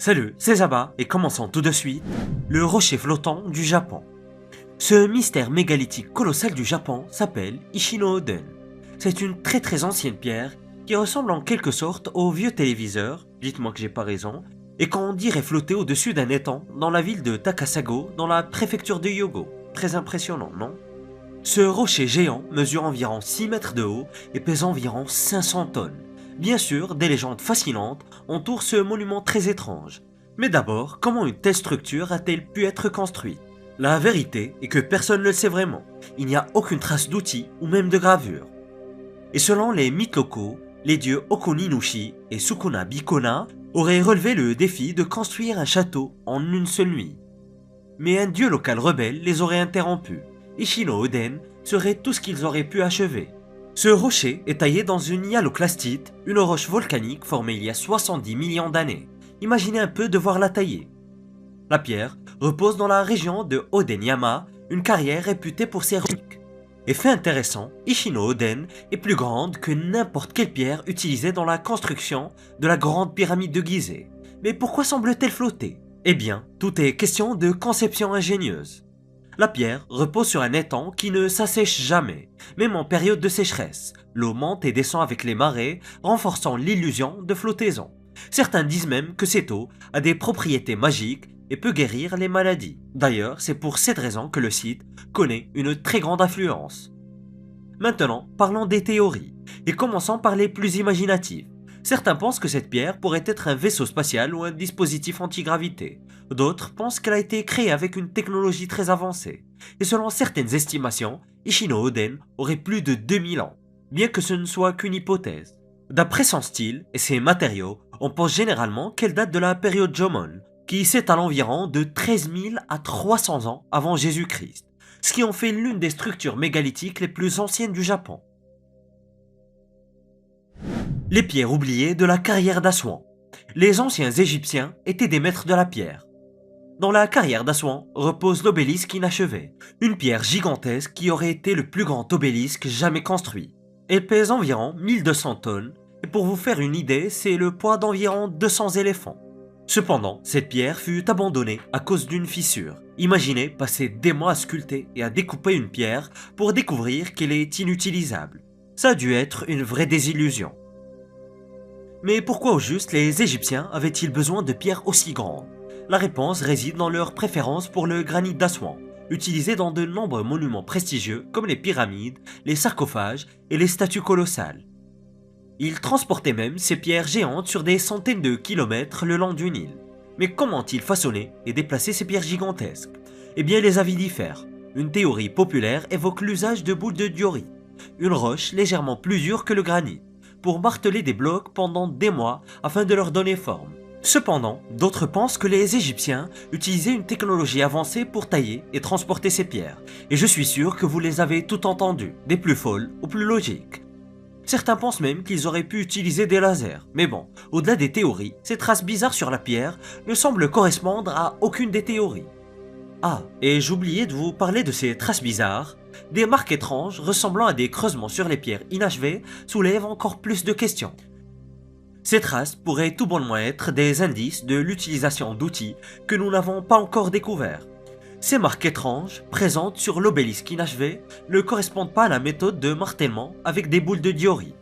Salut, c'est Zaba et commençons tout de suite le rocher flottant du Japon. Ce mystère mégalithique colossal du Japon s'appelle Ichino-Oden. C'est une très ancienne pierre qui ressemble en quelque sorte au vieux téléviseur, dites-moi que j'ai pas raison, et qu'on dirait flotter au-dessus d'un étang dans la ville de Takasago dans la préfecture de Hyogo. Très impressionnant, non? Ce rocher géant mesure environ 6 mètres de haut et pèse environ 500 tonnes. Bien sûr, des légendes fascinantes entourent ce monument très étrange. Mais d'abord, comment une telle structure a-t-elle pu être construite? La vérité est que personne ne le sait vraiment. Il n'y a aucune trace d'outils ou même de gravure. Et selon les mythes locaux, les dieux Okuninushi et Sukuna Bikona auraient relevé le défi de construire un château en une seule nuit. Mais un dieu local rebelle les aurait interrompus. Ichino-Oden serait tout ce qu'ils auraient pu achever. Ce rocher est taillé dans une hyaloclastite, une roche volcanique formée il y a 70 millions d'années. Imaginez un peu devoir la tailler. La pierre repose dans la région de Oden-yama, une carrière réputée pour ses reliques. Et fait intéressant, Ichino-Oden est plus grande que n'importe quelle pierre utilisée dans la construction de la grande pyramide de Gizeh. Mais pourquoi semble-t-elle flotter? Eh bien, tout est question de conception ingénieuse. La pierre repose sur un étang qui ne s'assèche jamais, même en période de sécheresse. L'eau monte et descend avec les marées, renforçant l'illusion de flottaison. Certains disent même que cette eau a des propriétés magiques et peut guérir les maladies. D'ailleurs, c'est pour cette raison que le site connaît une très grande affluence. Maintenant, parlons des théories, et commençons par les plus imaginatives. Certains pensent que cette pierre pourrait être un vaisseau spatial ou un dispositif antigravité. D'autres pensent qu'elle a été créée avec une technologie très avancée. Et selon certaines estimations, Ichino-Oden aurait plus de 2000 ans, bien que ce ne soit qu'une hypothèse. D'après son style et ses matériaux, on pense généralement qu'elle date de la période Jomon, qui s'étale environ de 13 000 à 300 ans avant Jésus-Christ, ce qui en fait l'une des structures mégalithiques les plus anciennes du Japon. Les pierres oubliées de la carrière d'Assouan. Les anciens Égyptiens étaient des maîtres de la pierre. Dans la carrière d'Assouan repose l'obélisque inachevé, une pierre gigantesque qui aurait été le plus grand obélisque jamais construit. Elle pèse environ 1200 tonnes, et pour vous faire une idée, c'est le poids d'environ 200 éléphants. Cependant, cette pierre fut abandonnée à cause d'une fissure. Imaginez passer des mois à sculpter et à découper une pierre pour découvrir qu'elle est inutilisable. Ça a dû être une vraie désillusion. Mais pourquoi au juste les Égyptiens avaient-ils besoin de pierres aussi grandes? La réponse réside dans leur préférence pour le granit d'Assouan, utilisé dans de nombreux monuments prestigieux comme les pyramides, les sarcophages et les statues colossales. Ils transportaient même ces pierres géantes sur des centaines de kilomètres le long du Nil. Mais comment ont-ils façonné et déplacé ces pierres gigantesques? Eh bien, les avis diffèrent. Une théorie populaire évoque l'usage de boules de diorite, une roche légèrement plus dure que le granit, pour marteler des blocs pendant des mois afin de leur donner forme. Cependant, d'autres pensent que les Égyptiens utilisaient une technologie avancée pour tailler et transporter ces pierres, et je suis sûr que vous les avez toutes entendues, des plus folles aux plus logiques. Certains pensent même qu'ils auraient pu utiliser des lasers, mais bon, au-delà des théories, ces traces bizarres sur la pierre ne semblent correspondre à aucune des théories. Ah, et j'oubliais de vous parler de ces traces bizarres. Des marques étranges ressemblant à des creusements sur les pierres inachevées soulèvent encore plus de questions. Ces traces pourraient tout bonnement être des indices de l'utilisation d'outils que nous n'avons pas encore découverts. Ces marques étranges, présentes sur l'obélisque inachevé, ne correspondent pas à la méthode de martèlement avec des boules de diorite.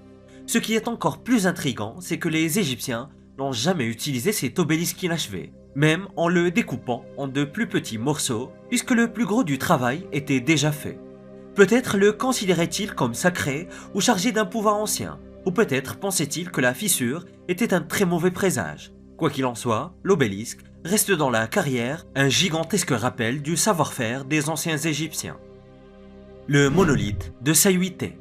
Ce qui est encore plus intriguant, c'est que les Égyptiens n'ont jamais utilisé cet obélisque inachevé, même en le découpant en de plus petits morceaux, puisque le plus gros du travail était déjà fait. Peut-être le considérait-il comme sacré ou chargé d'un pouvoir ancien, ou peut-être pensait-il que la fissure était un très mauvais présage. Quoi qu'il en soit, l'obélisque reste dans la carrière un gigantesque rappel du savoir-faire des anciens Égyptiens. Le monolithe de Sayhuité.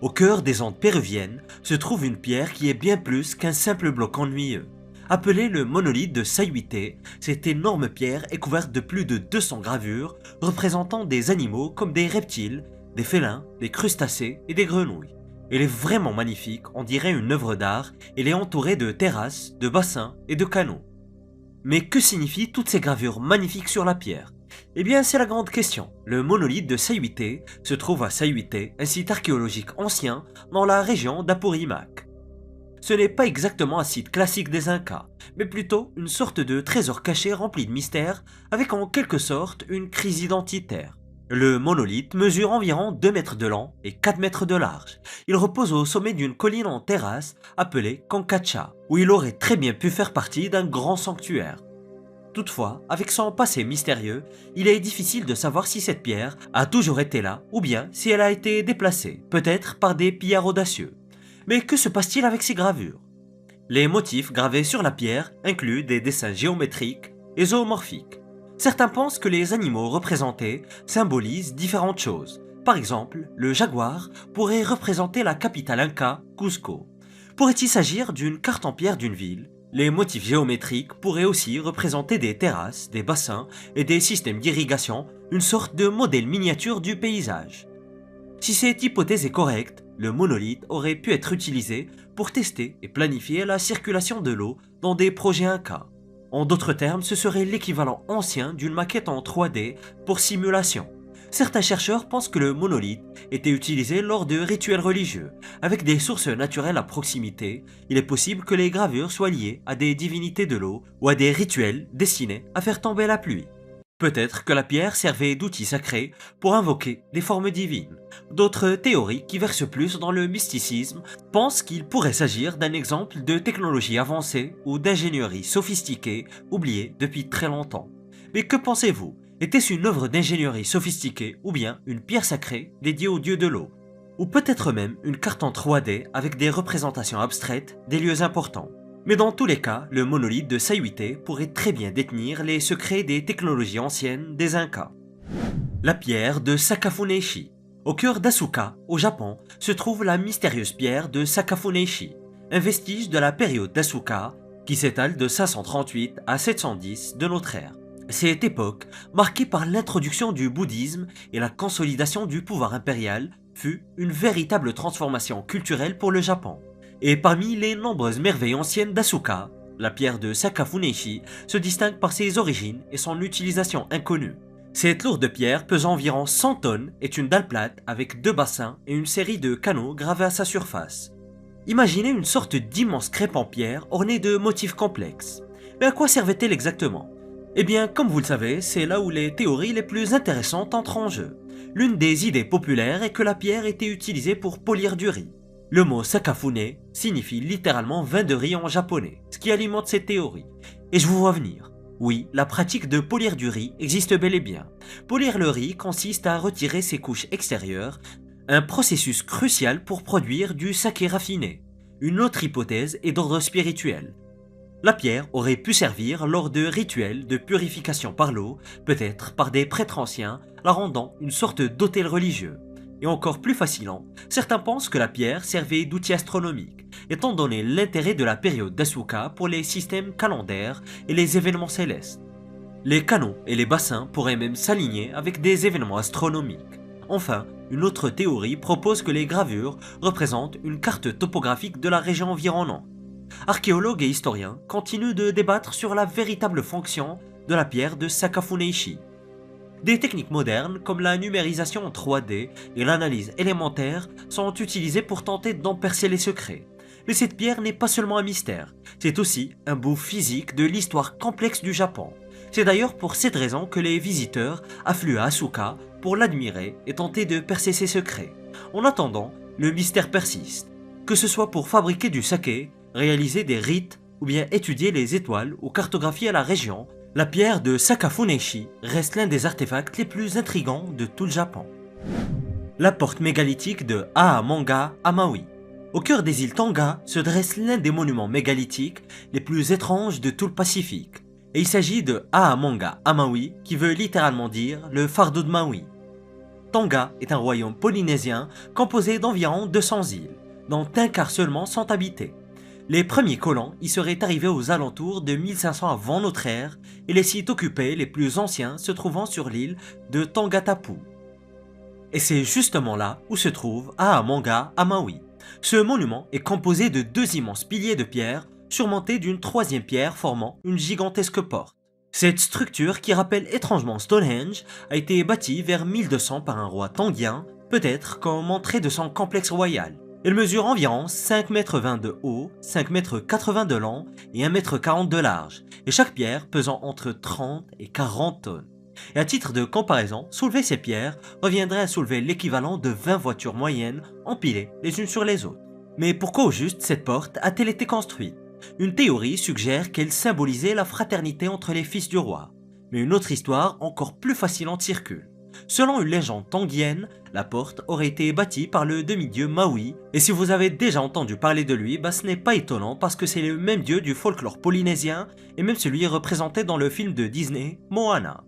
Au cœur des Andes péruviennes se trouve une pierre qui est bien plus qu'un simple bloc ennuyeux. Appelé le monolithe de Sayhuité, cette énorme pierre est couverte de plus de 200 gravures représentant des animaux comme des reptiles, des félins, des crustacés et des grenouilles. Elle est vraiment magnifique, on dirait une œuvre d'art, elle est entourée de terrasses, de bassins et de canaux. Mais que signifient toutes ces gravures magnifiques sur la pierre? Eh bien, c'est la grande question. Le monolithe de Sayhuité se trouve à Sayhuité, un site archéologique ancien dans la région d'Apurimac. Ce n'est pas exactement un site classique des Incas, mais plutôt une sorte de trésor caché rempli de mystères, avec en quelque sorte une crise identitaire. Le monolithe mesure environ 2 mètres de long et 4 mètres de large. Il repose au sommet d'une colline en terrasse appelée Kankacha, où il aurait très bien pu faire partie d'un grand sanctuaire. Toutefois, avec son passé mystérieux, il est difficile de savoir si cette pierre a toujours été là ou bien si elle a été déplacée, peut-être par des pillards audacieux. Mais que se passe-t-il avec ces gravures? Les motifs gravés sur la pierre incluent des dessins géométriques et zoomorphiques. Certains pensent que les animaux représentés symbolisent différentes choses. Par exemple, le jaguar pourrait représenter la capitale inca, Cusco. Pourrait-il s'agir d'une carte en pierre d'une ville? Les motifs géométriques pourraient aussi représenter des terrasses, des bassins et des systèmes d'irrigation, une sorte de modèle miniature du paysage. Si cette hypothèse est correcte, le monolithe aurait pu être utilisé pour tester et planifier la circulation de l'eau dans des projets Inca. En d'autres termes, ce serait l'équivalent ancien d'une maquette en 3D pour simulation. Certains chercheurs pensent que le monolithe était utilisé lors de rituels religieux. Avec des sources naturelles à proximité, il est possible que les gravures soient liées à des divinités de l'eau ou à des rituels destinés à faire tomber la pluie. Peut-être que la pierre servait d'outil sacré pour invoquer des formes divines. D'autres théories qui versent plus dans le mysticisme pensent qu'il pourrait s'agir d'un exemple de technologie avancée ou d'ingénierie sophistiquée oubliée depuis très longtemps. Mais que pensez-vous? Était-ce une œuvre d'ingénierie sophistiquée ou bien une pierre sacrée dédiée au dieu de l'eau? Ou peut-être même une carte en 3D avec des représentations abstraites des lieux importants? Mais dans tous les cas, le monolithe de Sayhuite pourrait très bien détenir les secrets des technologies anciennes des Incas. La pierre de Sakafuneishi. Au cœur d'Asuka, au Japon, se trouve la mystérieuse pierre de Sakafuneishi, un vestige de la période d'Asuka qui s'étale de 538 à 710 de notre ère. Cette époque, marquée par l'introduction du bouddhisme et la consolidation du pouvoir impérial, fut une véritable transformation culturelle pour le Japon. Et parmi les nombreuses merveilles anciennes d'Asuka, la pierre de Sakafuneishi se distingue par ses origines et son utilisation inconnue. Cette lourde pierre, pesant environ 100 tonnes, est une dalle plate avec 2 bassins et une série de canaux gravés à sa surface. Imaginez une sorte d'immense crêpe en pierre ornée de motifs complexes. Mais à quoi servait-elle exactement? Eh bien, comme vous le savez, c'est là où les théories les plus intéressantes entrent en jeu. L'une des idées populaires est que la pierre était utilisée pour polir du riz. Le mot sakafune signifie littéralement vin de riz en japonais, ce qui alimente cette théorie. Et je vous vois venir. Oui, la pratique de polir du riz existe bel et bien. Polir le riz consiste à retirer ses couches extérieures, un processus crucial pour produire du saké raffiné. Une autre hypothèse est d'ordre spirituel. La pierre aurait pu servir lors de rituels de purification par l'eau, peut-être par des prêtres anciens, la rendant une sorte d'autel religieux. Et encore plus fascinant, certains pensent que la pierre servait d'outil astronomique, étant donné l'intérêt de la période d'Asuka pour les systèmes calendaires et les événements célestes. Les canaux et les bassins pourraient même s'aligner avec des événements astronomiques. Enfin, une autre théorie propose que les gravures représentent une carte topographique de la région environnante. Archéologues et historiens continuent de débattre sur la véritable fonction de la pierre de Sakafuneishi. Des techniques modernes comme la numérisation en 3D et l'analyse élémentaire sont utilisées pour tenter d'en percer les secrets. Mais cette pierre n'est pas seulement un mystère, c'est aussi un bout physique de l'histoire complexe du Japon. C'est d'ailleurs pour cette raison que les visiteurs affluent à Asuka pour l'admirer et tenter de percer ses secrets. En attendant, le mystère persiste. Que ce soit pour fabriquer du saké, réaliser des rites ou bien étudier les étoiles ou cartographier la région, la pierre de Sakafuneishi reste l'un des artefacts les plus intrigants de tout le Japon. La porte mégalithique de Aamanga Amaui. Au cœur des îles Tonga se dresse l'un des monuments mégalithiques les plus étranges de tout le Pacifique. Et il s'agit de Aamanga Amaui qui veut littéralement dire le fardeau de Maui. Tonga est un royaume polynésien composé d'environ 200 îles, dont un quart seulement sont habitées. Les premiers colons y seraient arrivés aux alentours de 1500 avant notre ère et les sites occupés les plus anciens se trouvant sur l'île de Tongatapu. Et c'est justement là où se trouve Aamanga Amaui. Ce monument est composé de 2 immenses piliers de pierre surmontés d'une 3e pierre formant une gigantesque porte. Cette structure, qui rappelle étrangement Stonehenge, a été bâtie vers 1200 par un roi tongien, peut-être comme entrée de son complexe royal. Elle mesure environ 5,20 m de haut, 5,80 m de long et 1,40 m de large, et chaque pierre pesant entre 30 et 40 tonnes. Et à titre de comparaison, soulever ces pierres reviendrait à soulever l'équivalent de 20 voitures moyennes empilées les unes sur les autres. Mais pourquoi au juste cette porte a-t-elle été construite? Une théorie suggère qu'elle symbolisait la fraternité entre les fils du roi. Mais une autre histoire encore plus fascinante circule. Selon une légende tongienne, la porte aurait été bâtie par le demi-dieu Maui, et si vous avez déjà entendu parler de lui, ce n'est pas étonnant parce que c'est le même dieu du folklore polynésien, et même celui représenté dans le film de Disney, Moana.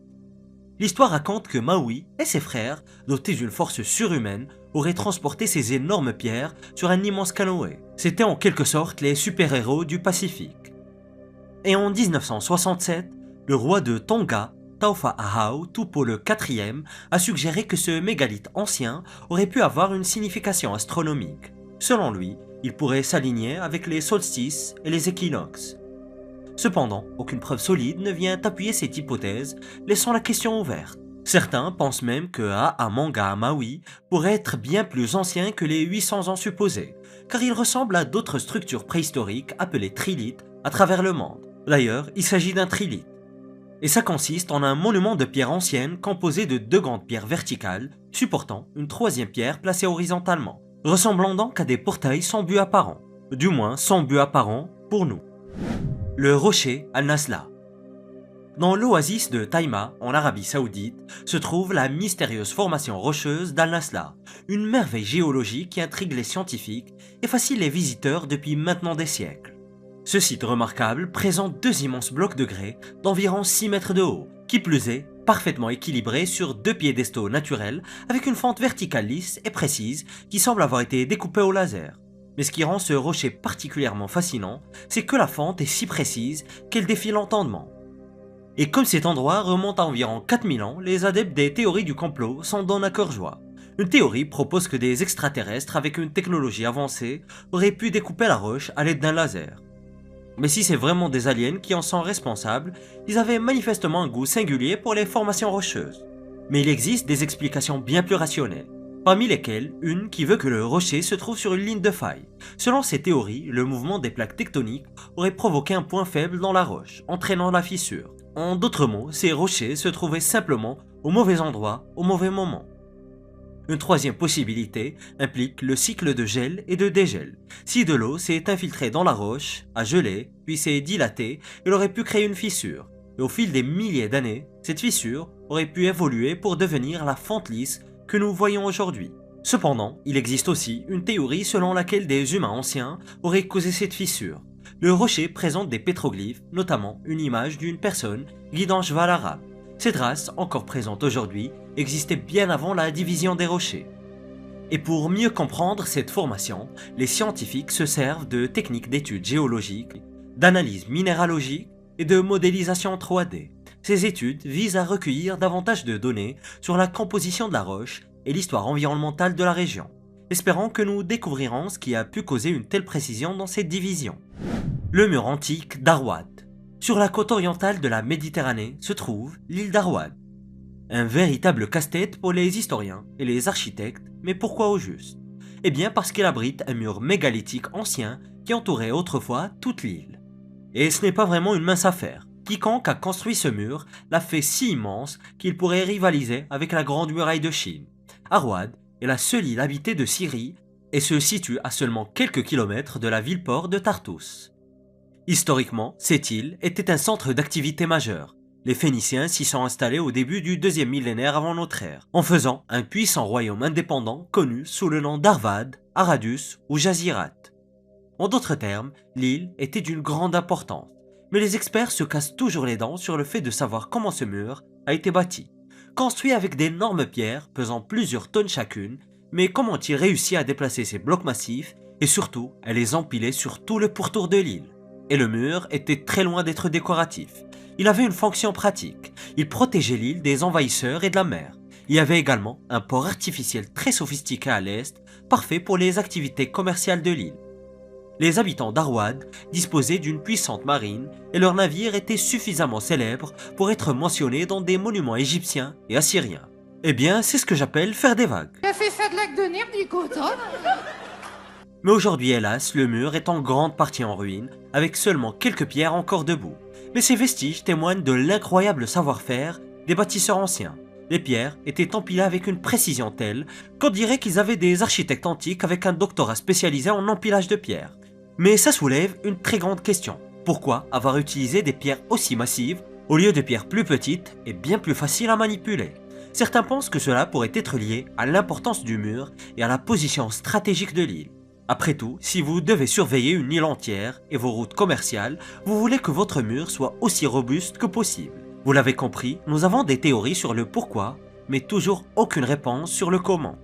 L'histoire raconte que Maui et ses frères, dotés d'une force surhumaine, auraient transporté ces énormes pierres sur un immense canoë. C'étaient en quelque sorte les super-héros du Pacifique. Et en 1967, le roi de Tonga, Taufa'ahau Tupou IV, a suggéré que ce mégalithe ancien aurait pu avoir une signification astronomique. Selon lui, il pourrait s'aligner avec les solstices et les équinoxes. Cependant, aucune preuve solide ne vient appuyer cette hypothèse, laissant la question ouverte. Certains pensent même que A'amanga Maui pourrait être bien plus ancien que les 800 ans supposés, car il ressemble à d'autres structures préhistoriques appelées trilithes à travers le monde. D'ailleurs, il s'agit d'un trilithe. Et ça consiste en un monument de pierre ancienne composé de deux grandes pierres verticales, supportant une troisième pierre placée horizontalement, ressemblant donc à des portails sans but apparent, du moins sans but apparent pour nous. Le rocher Al-Nasla. Dans l'oasis de Taïma, en Arabie Saoudite, se trouve la mystérieuse formation rocheuse d'Al-Nasla, une merveille géologique qui intrigue les scientifiques et fascine les visiteurs depuis maintenant des siècles. Ce site remarquable présente deux immenses blocs de grès d'environ 6 mètres de haut, qui plus est, parfaitement équilibrés sur deux piédestaux naturels avec une fente verticale lisse et précise qui semble avoir été découpée au laser. Mais ce qui rend ce rocher particulièrement fascinant, c'est que la fente est si précise qu'elle défie l'entendement. Et comme cet endroit remonte à environ 4000 ans, les adeptes des théories du complot s'en donnent à cœur joie. Une théorie propose que des extraterrestres avec une technologie avancée auraient pu découper la roche à l'aide d'un laser. Mais si c'est vraiment des aliens qui en sont responsables, ils avaient manifestement un goût singulier pour les formations rocheuses. Mais il existe des explications bien plus rationnelles, parmi lesquelles une qui veut que le rocher se trouve sur une ligne de faille. Selon ces théories, le mouvement des plaques tectoniques aurait provoqué un point faible dans la roche, entraînant la fissure. En d'autres mots, ces rochers se trouvaient simplement au mauvais endroit, au mauvais moment. Une troisième possibilité implique le cycle de gel et de dégel. Si de l'eau s'est infiltrée dans la roche, a gelé, puis s'est dilatée, il aurait pu créer une fissure. Et au fil des milliers d'années, cette fissure aurait pu évoluer pour devenir la fente lisse que nous voyons aujourd'hui. Cependant, il existe aussi une théorie selon laquelle des humains anciens auraient causé cette fissure. Le rocher présente des pétroglyphes, notamment une image d'une personne guidant un cheval arabe. Cette race, encore présente aujourd'hui, existait bien avant la division des rochers. Et pour mieux comprendre cette formation, les scientifiques se servent de techniques d'études géologiques, d'analyse minéralogique et de modélisation 3D. Ces études visent à recueillir davantage de données sur la composition de la roche et l'histoire environnementale de la région, espérant que nous découvrirons ce qui a pu causer une telle précision dans cette division. Le mur antique d'Arwad. Sur la côte orientale de la Méditerranée se trouve l'île d'Arwad. Un véritable casse-tête pour les historiens et les architectes, mais pourquoi au juste? Eh bien parce qu'elle abrite un mur mégalithique ancien qui entourait autrefois toute l'île. Et ce n'est pas vraiment une mince affaire. Quiconque a construit ce mur l'a fait si immense qu'il pourrait rivaliser avec la Grande Muraille de Chine. Arwad est la seule île habitée de Syrie et se situe à seulement quelques kilomètres de la ville-port de Tartous. Historiquement, cette île était un centre d'activité majeur. Les Phéniciens s'y sont installés au début du deuxième millénaire avant notre ère, en faisant un puissant royaume indépendant connu sous le nom d'Arvad, Aradus ou Jazirat. En d'autres termes, l'île était d'une grande importance, mais les experts se cassent toujours les dents sur le fait de savoir comment ce mur a été bâti. Construit avec d'énormes pierres pesant plusieurs tonnes chacune, mais comment ont-ils réussi à déplacer ces blocs massifs et surtout à les empiler sur tout le pourtour de l'île? Et le mur était très loin d'être décoratif. Il avait une fonction pratique. Il protégeait l'île des envahisseurs et de la mer. Il y avait également un port artificiel très sophistiqué à l'est, parfait pour les activités commerciales de l'île. Les habitants d'Arwad disposaient d'une puissante marine et leurs navires étaient suffisamment célèbres pour être mentionnés dans des monuments égyptiens et assyriens. Eh bien, c'est ce que j'appelle faire des vagues. T'as fait ça de lac de nerfs du coton? Mais aujourd'hui, hélas, le mur est en grande partie en ruine, avec seulement quelques pierres encore debout. Mais ces vestiges témoignent de l'incroyable savoir-faire des bâtisseurs anciens. Les pierres étaient empilées avec une précision telle qu'on dirait qu'ils avaient des architectes antiques avec un doctorat spécialisé en empilage de pierres. Mais ça soulève une très grande question. Pourquoi avoir utilisé des pierres aussi massives au lieu de pierres plus petites et bien plus faciles à manipuler? Certains pensent que cela pourrait être lié à l'importance du mur et à la position stratégique de l'île. Après tout, si vous devez surveiller une île entière et vos routes commerciales, vous voulez que votre mur soit aussi robuste que possible. Vous l'avez compris, nous avons des théories sur le pourquoi, mais toujours aucune réponse sur le comment.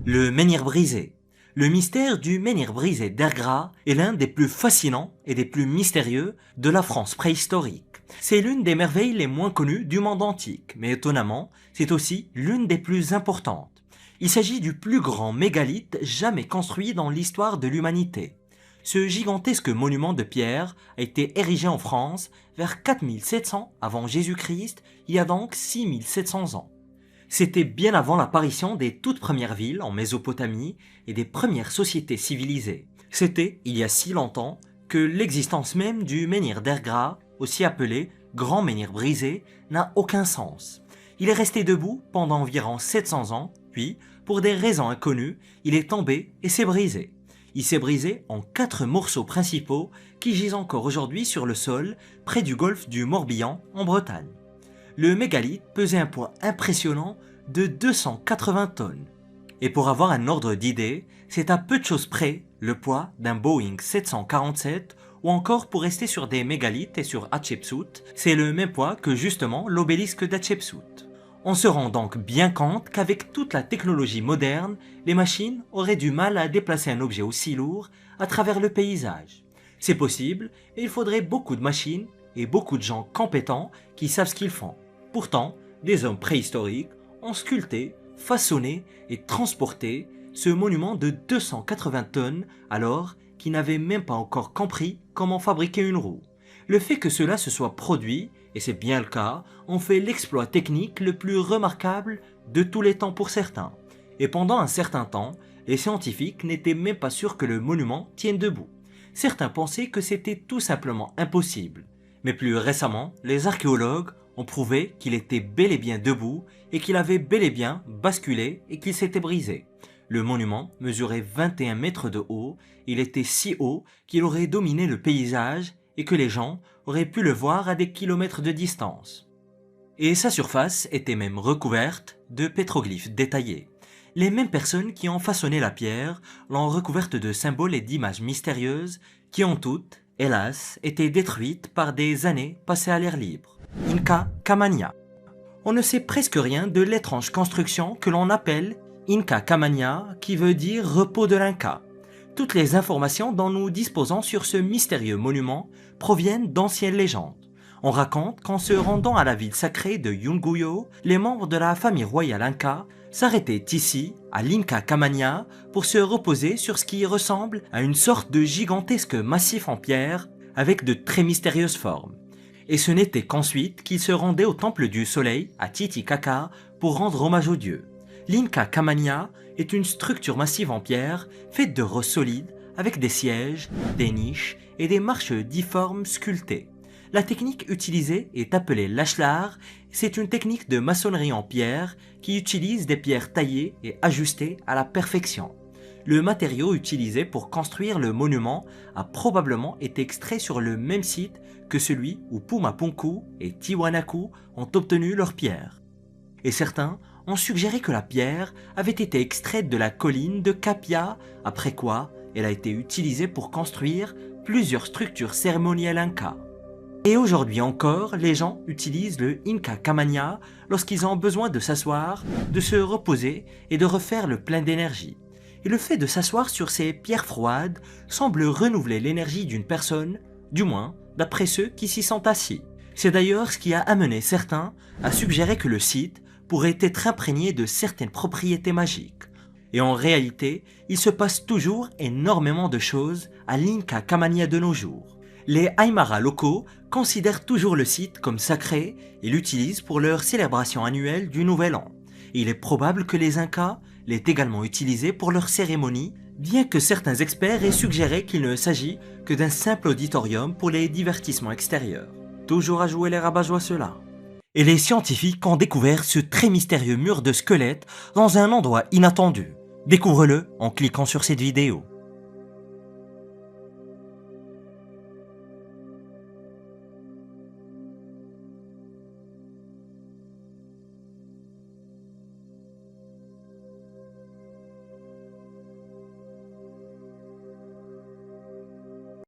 Le menhir brisé. Le mystère du menhir brisé d'Ergra est l'un des plus fascinants et des plus mystérieux de la France préhistorique. C'est l'une des merveilles les moins connues du monde antique, mais étonnamment, c'est aussi l'une des plus importantes. Il s'agit du plus grand mégalithe jamais construit dans l'histoire de l'humanité. Ce gigantesque monument de pierre a été érigé en France vers 4700 avant Jésus-Christ, il y a donc 6700 ans. C'était bien avant l'apparition des toutes premières villes en Mésopotamie et des premières sociétés civilisées. C'était, il y a si longtemps, que l'existence même du menhir d'Ergra, aussi appelé Grand Menhir Brisé, n'a aucun sens. Il est resté debout pendant environ 700 ans, puis, pour des raisons inconnues, il est tombé et s'est brisé. Il s'est brisé en 4 morceaux principaux qui gisent encore aujourd'hui sur le sol près du golfe du Morbihan en Bretagne. Le mégalithe pesait un poids impressionnant de 280 tonnes. Et pour avoir un ordre d'idée, c'est à peu de choses près le poids d'un Boeing 747 ou encore pour rester sur des mégalithes et sur Hatshepsut, c'est le même poids que justement l'obélisque d'Hatshepsut. On se rend donc bien compte qu'avec toute la technologie moderne, les machines auraient du mal à déplacer un objet aussi lourd à travers le paysage. C'est possible et il faudrait beaucoup de machines et beaucoup de gens compétents qui savent ce qu'ils font. Pourtant, des hommes préhistoriques ont sculpté, façonné et transporté ce monument de 280 tonnes alors qu'ils n'avaient même pas encore compris comment fabriquer une roue. Le fait que cela se soit produit, et c'est bien le cas, en fait l'exploit technique le plus remarquable de tous les temps pour certains. Et pendant un certain temps, les scientifiques n'étaient même pas sûrs que le monument tienne debout. Certains pensaient que c'était tout simplement impossible. Mais plus récemment, les archéologues ont prouvé qu'il était bel et bien debout et qu'il avait bel et bien basculé et qu'il s'était brisé. Le monument mesurait 21 mètres de haut, il était si haut qu'il aurait dominé le paysage et que les gens auraient pu le voir à des kilomètres de distance. Et sa surface était même recouverte de pétroglyphes détaillés. Les mêmes personnes qui ont façonné la pierre l'ont recouverte de symboles et d'images mystérieuses qui ont toutes, hélas, été détruites par des années passées à l'air libre. Inca Camania. On ne sait presque rien de l'étrange construction que l'on appelle Inca Camania, qui veut dire repos de l'Inca. Toutes les informations dont nous disposons sur ce mystérieux monument proviennent d'anciennes légendes. On raconte qu'en se rendant à la ville sacrée de Yunguyo, les membres de la famille royale Inca s'arrêtaient ici, à l'Inca Camania, pour se reposer sur ce qui ressemble à une sorte de gigantesque massif en pierre avec de très mystérieuses formes. Et ce n'était qu'ensuite qu'ils se rendaient au temple du soleil à Titicaca pour rendre hommage aux dieux. L'Inca Camania est une structure massive en pierre faite de roches solides avec des sièges, des niches et des marches difformes sculptées. La technique utilisée est appelée l'ashlar, c'est une technique de maçonnerie en pierre qui utilise des pierres taillées et ajustées à la perfection. Le matériau utilisé pour construire le monument a probablement été extrait sur le même site que celui où Pumapunku et Tiwanaku ont obtenu leurs pierres. Et certains ont suggéré que la pierre avait été extraite de la colline de Capia, après quoi elle a été utilisée pour construire plusieurs structures cérémonielles Inca. Et aujourd'hui encore, les gens utilisent le Inca Camania lorsqu'ils ont besoin de s'asseoir, de se reposer et de refaire le plein d'énergie. Et le fait de s'asseoir sur ces pierres froides semble renouveler l'énergie d'une personne, du moins d'après ceux qui s'y sont assis. C'est d'ailleurs ce qui a amené certains à suggérer que le site pourrait être imprégné de certaines propriétés magiques. Et en réalité, il se passe toujours énormément de choses à l'Inca Camania de nos jours. Les Aymara locaux considèrent toujours le site comme sacré et l'utilisent pour leur célébration annuelle du Nouvel An. Et il est probable que les Incas l'aient également utilisé pour leur cérémonie bien que certains experts aient suggéré qu'il ne s'agit que d'un simple auditorium pour les divertissements extérieurs. Toujours à jouer les rabat-joie ceux-là. Et les scientifiques ont découvert ce très mystérieux mur de squelettes dans un endroit inattendu. Découvre-le en cliquant sur cette vidéo.